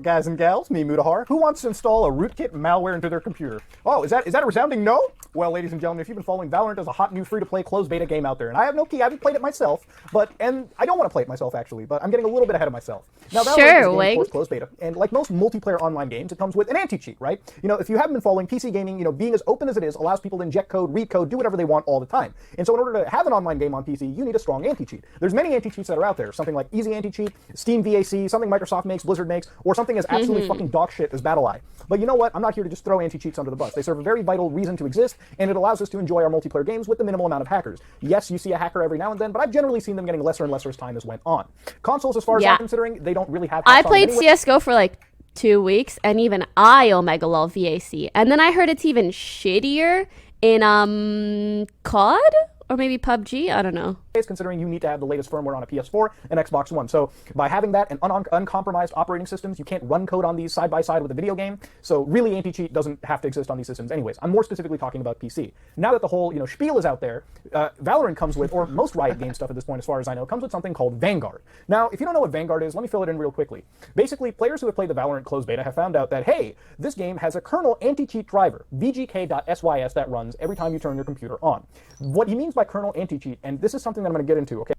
guys and gals, me Mutahar. Who wants to install a rootkit malware into their computer? Oh, is that a resounding no? Well, ladies and gentlemen, if you've been following, Valorant is a hot new free-to-play closed beta game out there, and I have no key. I haven't played it myself, and I don't want to play it myself actually, but I'm getting a little bit ahead of myself. Now, Valorant is a game, of course, closed beta, and like most multiplayer online games, it comes with an anti-cheat, right? You know, if you haven't been following, PC gaming, you know, being as open as it is, allows people to inject code, read code, do whatever they want all the time. And so in order to have an online game on PC, you need a strong anti-cheat. There's many anti-cheats that are out there, something like Easy Anti-Cheat, Steam VAC, something Microsoft makes, Blizzard makes, or something as absolutely fucking dog shit as BattleEye. But you know what? I'm not here to just throw anti-cheats under the bus. They serve a very vital reason to exist, and it allows us to enjoy our multiplayer games with the minimal amount of hackers. Yes, you see a hacker every now and then, but I've generally seen them getting lesser and lesser as time has went on. Consoles, as far as I'm considering, they don't really have. I played CSGO for like 2 weeks, and even I Omega LOL VAC. And then I heard it's even shittier in COD? Or maybe PUBG? I don't know. Considering you need to have the latest firmware on a PS4 and Xbox One. So by having that and uncompromised operating systems, you can't run code on these side by side with a video game. So really, anti-cheat doesn't have to exist on these systems anyways. I'm more specifically talking about PC. Now that the whole spiel is out there, Valorant comes with, or most Riot Games stuff at this point, as far as I know, comes with something called Vanguard. Now, if you don't know what Vanguard is, let me fill it in real quickly. Basically, players who have played the Valorant Closed Beta have found out that, hey, this game has a kernel anti-cheat driver, vgk.sys, that runs every time you turn your computer on. What he means by kernel anti-cheat, and this is something that I'm going to get into, okay?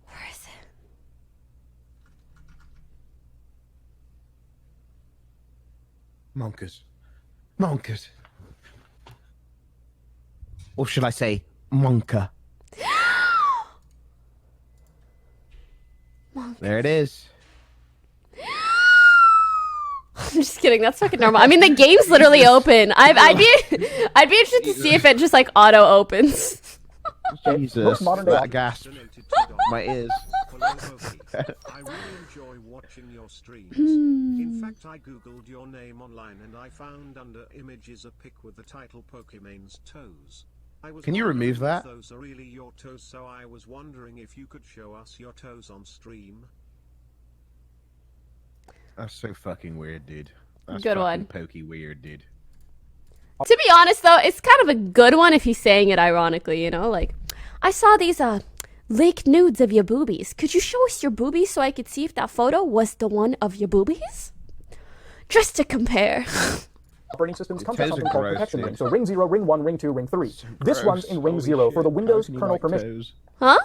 Where is it? Monkers. Monkers. Or should I say, monker? There it is. I'm just kidding. That's fucking normal. I mean, the game's literally open. I'd be interested to see if it just like auto opens. Jesus, that gasp. My ears. I really enjoy watching your streams. In fact, I googled your name online and I found under images a pic with the title Pokimane's toes. Can you remove that? Those are really your toes, so I was wondering if you could show us your toes on stream. That's so fucking weird, dude. That's good one. Pokey weird, dude. To be honest, though, it's kind of a good one if he's saying it ironically, you know? Like, I saw these leaked nudes of your boobies. Could you show us your boobies so I could see if that photo was the one of your boobies? Just to compare. Operating systems comes with something called protection rings. So ring 0, ring 1, ring 2, ring 3. This runs in ring 0 for the Windows kernel permission. Huh?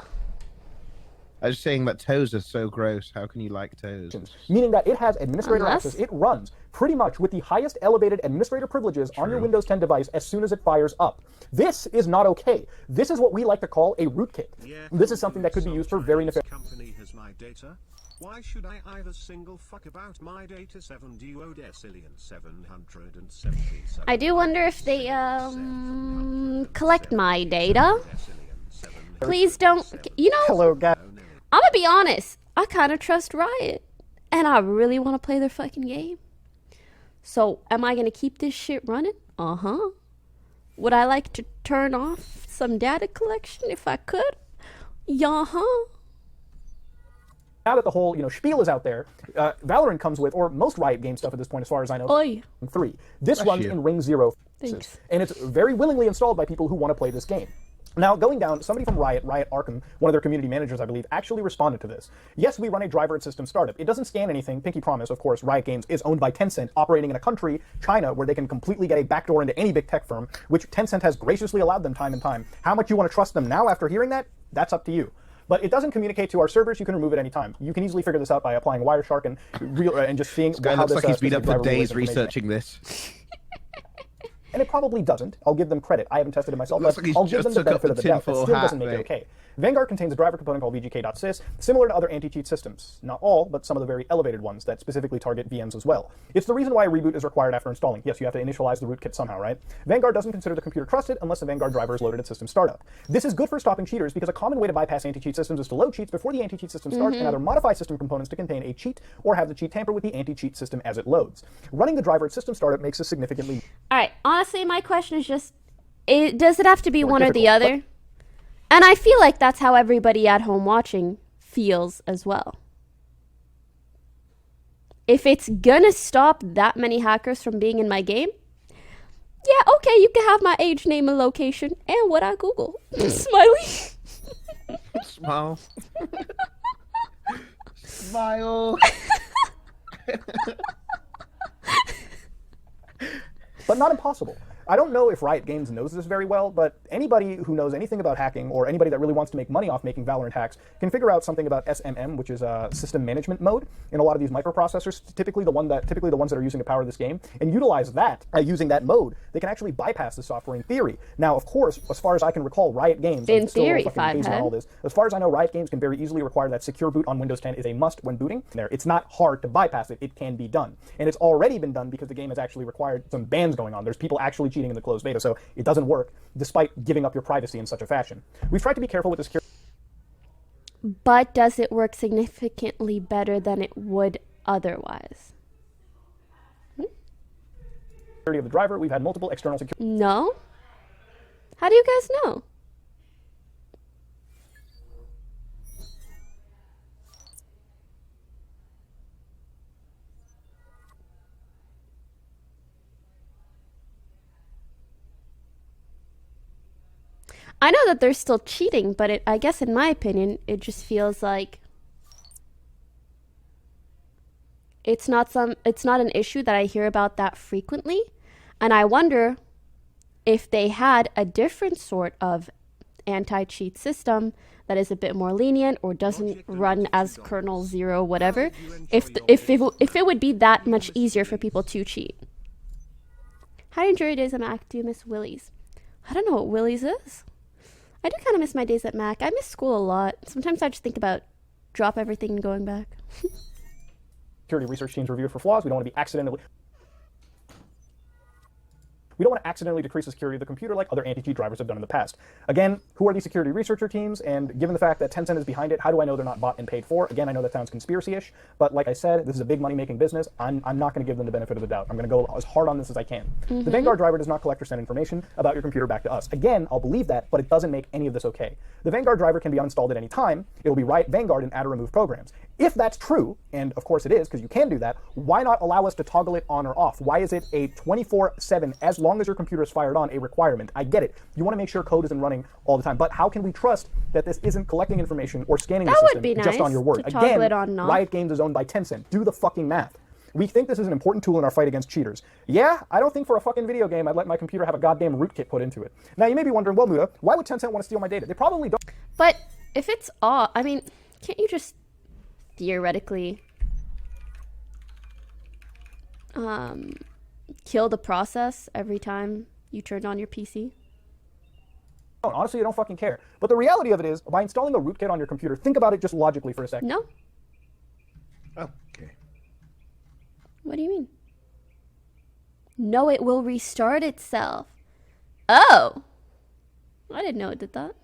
I was saying that toes are so gross. How can you like toes? Meaning that it has administrator access. It runs pretty much with the highest elevated administrator privileges on your Windows 10 device as soon as it fires up. This is not okay. This is what we like to call a rootkit. This is something that could be used for very nefarious. Company has my data. Why should I either single fuck about my data 7 duo decillion 777? I do wonder if they collect my data. Please don't. You know, Hello, guys. I'm gonna be honest. I kind of trust Riot, and I really want to play their fucking game. So, am I gonna keep this shit running? Uh-huh. Would I like to turn off some data collection if I could? Yeah-huh. Now that the whole spiel is out there, Valorant comes with, or most Riot Game stuff at this point, as far as I know, 3. This runs in ring 0. Thanks. And it's very willingly installed by people who want to play this game. Now, going down, somebody from Riot Arkham, one of their community managers, I believe, actually responded to this. Yes, we run a driver at system startup. It doesn't scan anything. Pinky promise, of course, Riot Games is owned by Tencent, operating in a country, China, where they can completely get a backdoor into any big tech firm, which Tencent has graciously allowed them time and time. How much you want to trust them now after hearing that? That's up to you. But it doesn't communicate to our servers. You can remove it anytime. You can easily figure this out by applying Wireshark and just seeing how this looks like he's been up for days researching this. And it probably doesn't. I'll give them credit. I haven't tested it myself, Looks but like he's I'll give them the just took benefit up of the the doubt. That tinfoil still hat, doesn't make it mate. okay. Vanguard contains a driver component called vgk.sys, similar to other anti-cheat systems. Not all, but some of the very elevated ones that specifically target VMs as well. It's the reason why a reboot is required after installing. Yes, you have to initialize the rootkit somehow, right? Vanguard doesn't consider the computer trusted unless the Vanguard driver is loaded at system startup. This is good for stopping cheaters because a common way to bypass anti-cheat systems is to load cheats before the anti-cheat system starts and either modify system components to contain a cheat or have the cheat tamper with the anti-cheat system as it loads. Running the driver at system startup makes this significantly... All right. Honestly, my question is just, does it have to be one or the difficult, other? And I feel like that's how everybody at home watching feels as well. if it's gonna stop that many hackers from being in my game, yeah, okay, you can have my age, name, and location, and what I Google. Smiley. Smile. Smile. But not impossible. I don't know if Riot Games knows this very well, but anybody who knows anything about hacking, or anybody that really wants to make money off making Valorant hacks, can figure out something about SMM, which is a system management mode in a lot of these microprocessors, typically the ones that are using to power this game, and utilize that, using that mode, they can actually bypass the software in theory. Now, of course, as far as I can recall, Riot Games, in theory, all this, as far as I know, Riot Games can very easily require that secure boot on Windows 10 is a must when booting. It's not hard to bypass it, it can be done. And it's already been done because the game has actually required some bans going on. There's people actually cheating in the closed beta, so it doesn't work, despite giving up your privacy in such a fashion. We've tried to be careful with the security. But does it work significantly better than it would otherwise? Of the driver, we've had multiple external security. No? How do you guys know? I know that they're still cheating, but I guess in my opinion, it just feels like it's not an issue that I hear about that frequently. And I wonder if they had a different sort of anti-cheat system that is a bit more lenient or doesn't run as kernel 0 whatever, if it would be that much easier for people to cheat. How do you enjoy your days at Mac? Do you miss Willy's? I don't know what Willy's is. I do kind of miss my days at Mac. I miss school a lot. Sometimes I just think about drop everything and going back. Security research teams review it for flaws. We don't want to be accidentally... We don't want to accidentally decrease the security of the computer like other anti-cheat drivers have done in the past. Again, who are these security researcher teams? And given the fact that Tencent is behind it, how do I know they're not bought and paid for? Again, I know that sounds conspiracy-ish, but like I said, this is a big money-making business. I'm not going to give them the benefit of the doubt. I'm going to go as hard on this as I can. The Vanguard driver does not collect or send information about your computer back to us. Again, I'll believe that, but it doesn't make any of this okay. The Vanguard driver can be uninstalled at any time. It'll be Riot Vanguard and add or remove programs. If that's true, and of course it is, because you can do that, why not allow us to toggle it on or off? Why is it a 24/7, as long as your computer is fired on, a requirement? I get it. You want to make sure code isn't running all the time, but how can we trust that this isn't collecting information or scanning the system just on your word? Again, Riot Games is owned by Tencent. Do the fucking math. We think this is an important tool in our fight against cheaters. Yeah, I don't think for a fucking video game I'd let my computer have a goddamn rootkit put into it. Now you may be wondering, well, Muda, why would Tencent want to steal my data? They probably don't. But if it's all, I mean, can't you just theoretically kill the process every time you turn on your PC? Honestly, I don't fucking care. But the reality of it is, by installing a rootkit on your computer, think about it just logically for a second. No. Oh, okay. What do you mean? No, it will restart itself. Oh! I didn't know it did that.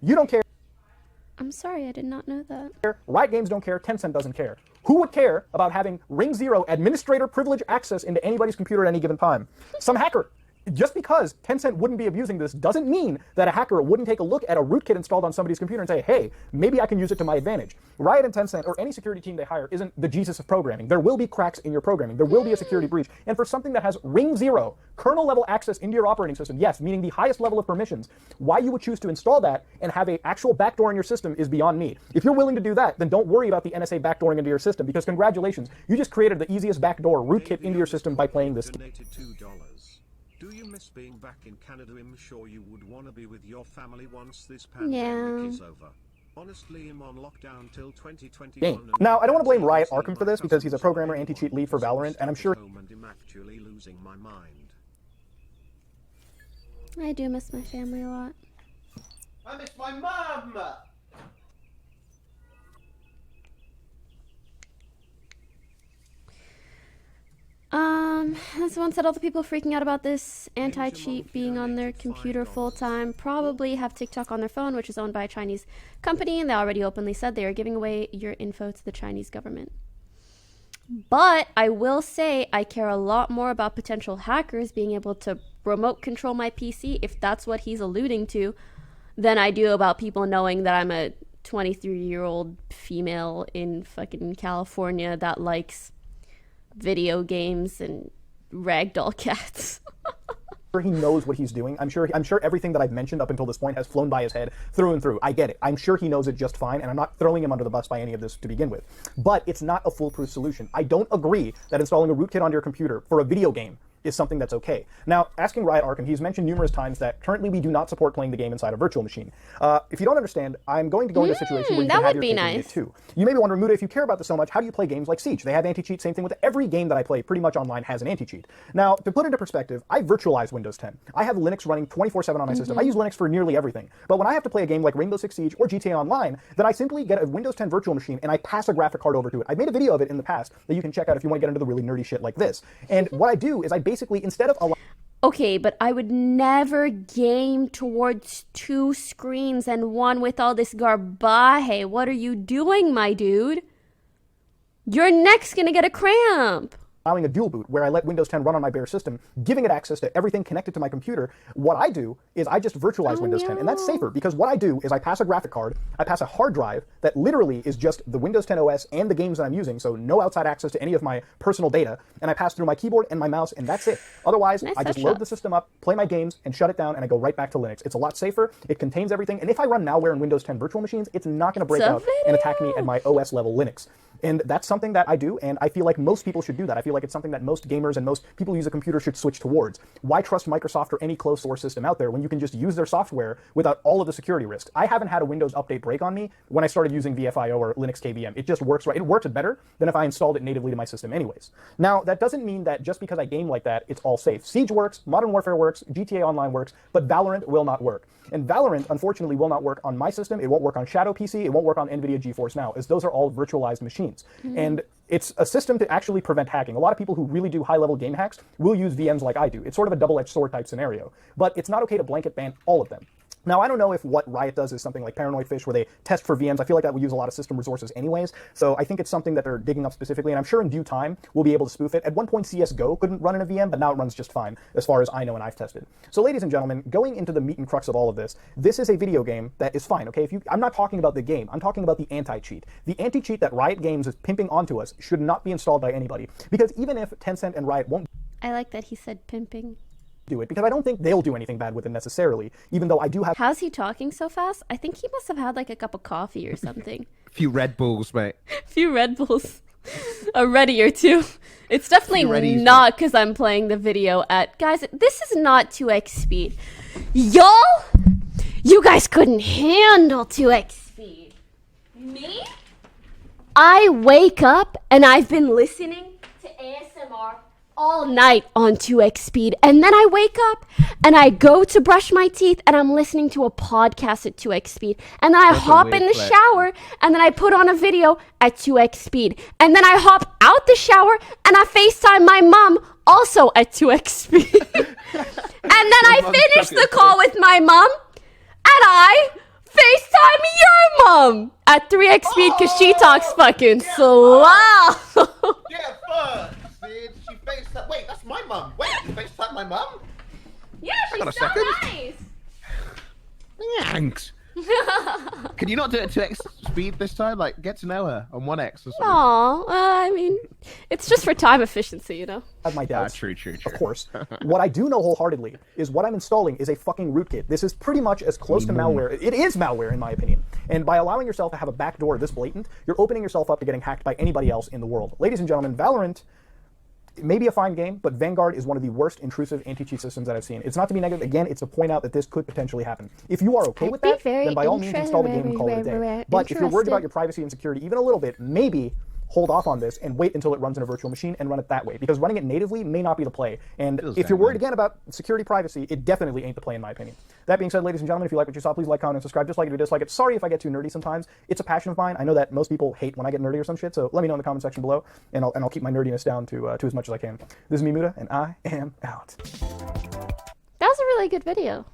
You don't care. I'm sorry, I did not know that. Riot Games don't care. Tencent doesn't care. Who would care about having Ring 0 administrator privilege access into anybody's computer at any given time? Some hacker. Just because Tencent wouldn't be abusing this doesn't mean that a hacker wouldn't take a look at a rootkit installed on somebody's computer and say, hey, maybe I can use it to my advantage. Riot and Tencent, or any security team they hire, isn't the Jesus of programming. There will be cracks in your programming. There will be a security breach. And for something that has Ring 0, kernel level access into your operating system, yes, meaning the highest level of permissions, why you would choose to install that and have an actual backdoor in your system is beyond me. If you're willing to do that, then don't worry about the NSA backdooring into your system, because congratulations, you just created the easiest backdoor rootkit into your system by playing this game. Do you miss being back in Canada? I'm sure you would want to be with your family once this pandemic is over. Honestly, I'm on lockdown till 2021. Now, I don't want to blame Riot Arkham for this because he's a programmer anti-cheat lead for Valorant, and I'm sure I'm actually losing my mind. I do miss my family a lot. I miss my mum! Someone said all the people freaking out about this anti-cheat being on their computer full-time probably have TikTok on their phone, which is owned by a Chinese company, and they already openly said they are giving away your info to the Chinese government. But I will say I care a lot more about potential hackers being able to remote control my PC, if that's what he's alluding to, than I do about people knowing that I'm a 23-year-old female in fucking California that likes video games and ragdoll cats. He knows what he's doing. I'm sure everything that I've mentioned up until this point has flown by his head through and through. I get it. I'm sure he knows it just fine, and I'm not throwing him under the bus by any of this to begin with. But it's not a foolproof solution. I don't agree that installing a rootkit onto your computer for a video game is something that's okay. Now, asking Riot Arkham, he's mentioned numerous times that currently we do not support playing the game inside a virtual machine. If you don't understand, I'm going to go into a situation where you can have your cake and eat it too. You may be wondering, Muda, if you care about this so much, how do you play games like Siege? They have anti-cheat. Same thing with every game that I play pretty much online has an anti-cheat. Now, to put into perspective, I virtualize Windows 10. I have Linux running 24/7 on my system. I use Linux for nearly everything. But when I have to play a game like Rainbow Six Siege or GTA Online, then I simply get a Windows 10 virtual machine and I pass a graphic card over to it. I made a video of it in the past that you can check out if you want to get into the really nerdy shit like this. And what I do is I basically, instead of Okay, but I would never game towards two screens and one with all this garbage. What are you doing, my dude? Your neck's gonna get a cramp. allowing a dual boot where I let Windows 10 run on my bare system, giving it access to everything connected to my computer. What I do is I just virtualize Windows 10, and that's safer because what I do is I pass a graphic card, I pass a hard drive that literally is just the Windows 10 OS and the games that I'm using, so no outside access to any of my personal data, and I pass through my keyboard and my mouse, and that's it. Otherwise, I just load the system up, play my games, and shut it down, and I go right back to Linux. It's a lot safer, it contains everything, and if I run malware in Windows 10 virtual machines, it's not going to break out and attack me at my OS level Linux. And that's something that I do, and I feel like most people should do that. I feel like it's something that most gamers and most people who use a computer should switch towards. Why trust Microsoft or any closed source system out there when you can just use their software without all of the security risks? I haven't had a Windows update break on me when I started using VFIO or Linux KVM. It just works right. It works better than if I installed it natively to my system anyways. Now, that doesn't mean that just because I game like that, it's all safe. Siege works, Modern Warfare works, GTA Online works, but Valorant will not work. And Valorant, unfortunately, will not work on my system. It won't work on Shadow PC. It won't work on NVIDIA GeForce Now, as those are all virtualized machines. And it's a system to actually prevent hacking. A lot of people who really do high-level game hacks will use VMs like I do. It's sort of a double-edged sword type scenario. But it's not okay to blanket ban all of them. Now, I don't know if what Riot does is something like Paranoid Fish, where they test for VMs. I feel like that would use a lot of system resources anyways, so I think it's something that they're digging up specifically, and I'm sure in due time we'll be able to spoof it. At one point, CSGO couldn't run in a VM, but now it runs just fine, as far as I know and I've tested. So, ladies and gentlemen, going into the meat and crux of all of this, this is a video game that is fine, okay? I'm not talking about the game, I'm talking about the anti-cheat. The anti-cheat that Riot Games is pimping onto us should not be installed by anybody, because even if Tencent and Riot won't I like that he said pimping. do it, because I don't think they'll do anything bad with it necessarily, even though I do have... How's he talking so fast? I think he must have had like a cup of coffee or something. A few Red Bulls, mate. A few Red Bulls. A ready or two. It's definitely not because I'm playing the video at... Guys, this is not 2x speed. Y'all? You guys couldn't handle 2x speed. Me? I wake up and I've been listening to ASMR all night on 2x speed, and then I wake up and I go to brush my teeth and I'm listening to a podcast at 2x speed, and then I hop in the shower and then I put on a video at 2x speed, and then I hop out the shower and I FaceTime my mom also at 2x speed. And then I finish the call with my mom and I FaceTime your mom at 3x speed because she talks fucking slow. Yeah, fuck. She FaceTime. Wait, that's my mum. Wait, you FaceTime my mum? Yeah, she's so nice. Thanks. Can you not do it 2x speed this time? Like, get to know her on 1x or something. Aw, I mean, it's just for time efficiency, you know? I have my doubts. True. Of course. What I do know wholeheartedly is what I'm installing is a fucking rootkit. This is pretty much as close to malware. It is malware, in my opinion. And by allowing yourself to have a backdoor this blatant, you're opening yourself up to getting hacked by anybody else in the world. Ladies and gentlemen, Valorant... It may be a fine game, but Vanguard is one of the worst intrusive anti-cheat systems that I've seen. It's not to be negative. Again, it's to point out that this could potentially happen. If you are okay with that, then by all means install the game and call it a day. But if you're worried about your privacy and security even a little bit, maybe hold off on this and wait until it runs in a virtual machine and run it that way, because running it natively may not be the play. And if you're worried again about security, privacy, it definitely ain't the play in my opinion. That being said, ladies and gentlemen, if you like what you saw, please like, comment, and subscribe. Dislike it if you dislike it. Sorry if I get too nerdy sometimes. It's a passion of mine. I know that most people hate when I get nerdy or some shit, so let me know in the comment section below, and I'll keep my nerdiness down to as much as I can. This is me, Muda, and I am out. That was a really good video.